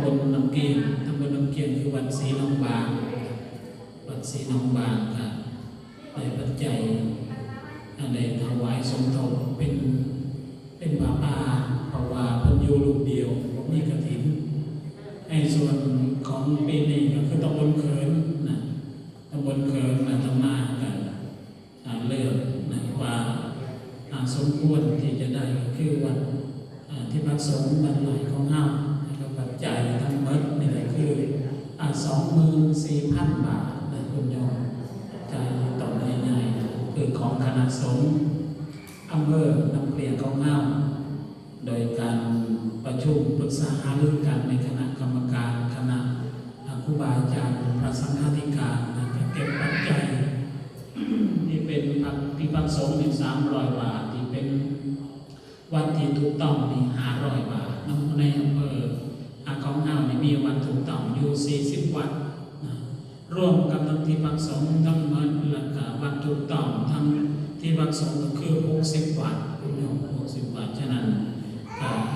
ำบลน้ำเกียงคือวัดศรีหนองบางวัดศรีหนองบางครับได้ปัจจัยได้ถวายสมทบเป็นผ้าป่าเพราะว่าเพิ่นอยู่รูปเดียวผมมีกฐินในส่วนของปีนี้ก็คือตำบลเขินนะตำบลเขินอาตมากันเลือกนะว่าสมควรที่จะได้ก็คือวัดที่พักสงฆ์บ้านไหลของเฮานะครับปัจจัยทั้งหมดนี่แหละคือ24,000 บาทนะคุณโยมปัจจัยต่อใหญ่ๆคือของคณะสงฆ์อำเภอน้ำเกลียงของเฮาโดยการประชุมปรึกษาหารือกันในคณะกรรมการคณะครูบาอาจารย์พระสังฆาธิการจะเก็บปัจจัยที่เป็นที่พักสงฆ์300 บาทที่เป็นวัดที่ถูกต้องนี่500 บาทในอำเภอของเฮานี่มีวัดถูกต้องอยู่40 วัดร่วมกับทั้งที่พักสงฆ์ทั้งหมดและก็วัดถูกต้องทั้งที่พักสงฆ์ก็คือ60 วัด60 วัดฉะนั้น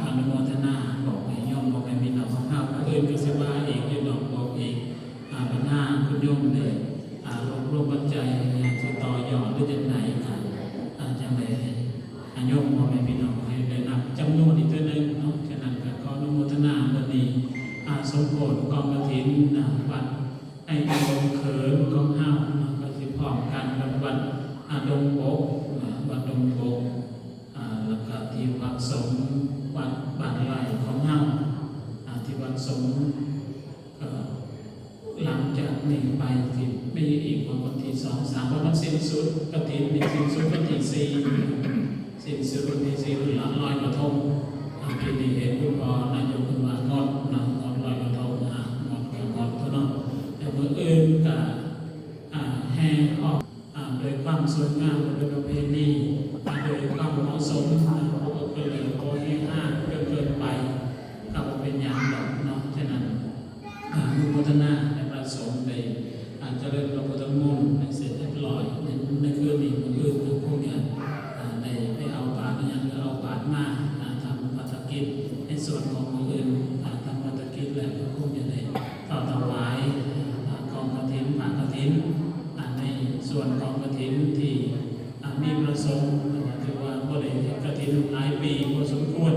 อนุโมทนาบอกให้โยมบอกให้พี่น้องของเฮาเอิ้นก็สิว่าเองอยู่ดอกบอกเองปัญหาคุณโยมได้รวมปัจจัยจะต่อยอดหรือจังได๋ค่ะจังได๋โยมบอกให้พี่น้องให้ได้นับจำนวนอีกเทื่อนึงเนาะฉะนั้นก็ขออนุโมทนามื้อนี้สมโภชกองกฐินวัดไอ้ดงเขินของเฮาก็สิพร้อมกันกับวัดดงโบกวัดดงโบกแล้วก็ที่วัดสงฆ์วัดบ้านไร่ของเฮาที่วัดสงฆ์หลังจากนี้ไปที่มีอีกวันที่2 3วันสิ้นสุดกฐินมีสิ้นสุดวันที่4สิ้นสุดวันที่4ลอยกระทงปีนี้เห็นคุณพ่อนายกคุณว่างดลอยกระทงงดเท่านั้นแต่เมื่ออื่นก็แห่ออกโดยความสวยงามโดยประเพณีโดยความเหมาะสมก็เลยโอ้ให้เกินไปก็เป็นอย่างดอกเนาะฉะนั้นอนุโมทนาในพระสงฆ์ในเจริญพระพุทธมนต์ให้เสร็จเรียบร้อยในคืนนี้มื้ออื่นพวกนี้ได้ไปเอาบาตรอย่างเอาบาตรมาทำภัตกิจในส่วนของมื้ออื่นทำภัตกิจแล้วก็คงจะได้ถวายกองกฐินกฐินในส่วนของกฐินที่มีประสงค์ถือว่าบ่ได้กฐินหลายปีพอสมควร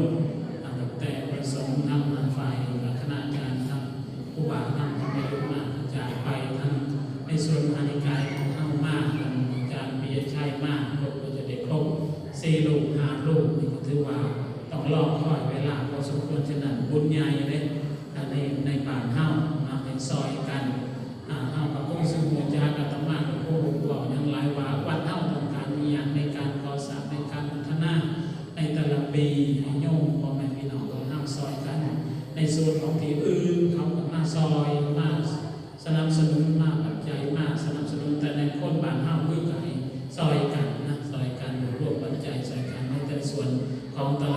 แต่ประสงค์ทั้งฝ่ายคณะอาจารย์ทั้งผู้บาทั้งที่ได้รู้มาจากไปทั้งในส่วนอานิกายของเฮามากอาจารย์ปิยชัยมากก็จะได้ครบ4 ลูก 5 ลูกนี่ก็ถือว่าต้องรอคอยเวลาพอสมควรฉะนั้นบุญใหญ่เลยในบ้านเฮาให้ซอยกันเฮากับผู้ซึ่งหัวใจอาตมากับผู้บอกยังหลายว่าวัดเฮาต้องการมีอย่างในการก่อสร้างในการพัฒนาในแต่ละปีให้โยมพ่อแม่พี่น้องของเฮาซอยกันในส่วนของที่อื่นเขาก็มาซอยมาสนับสนุนมาปัจจัยมาสนับสนุนแต่ในคนบ้านเฮาคือไก่ซอยกันซอยกันรวมปัจจัยซอยกันในแต่ส่วนของแต่ละ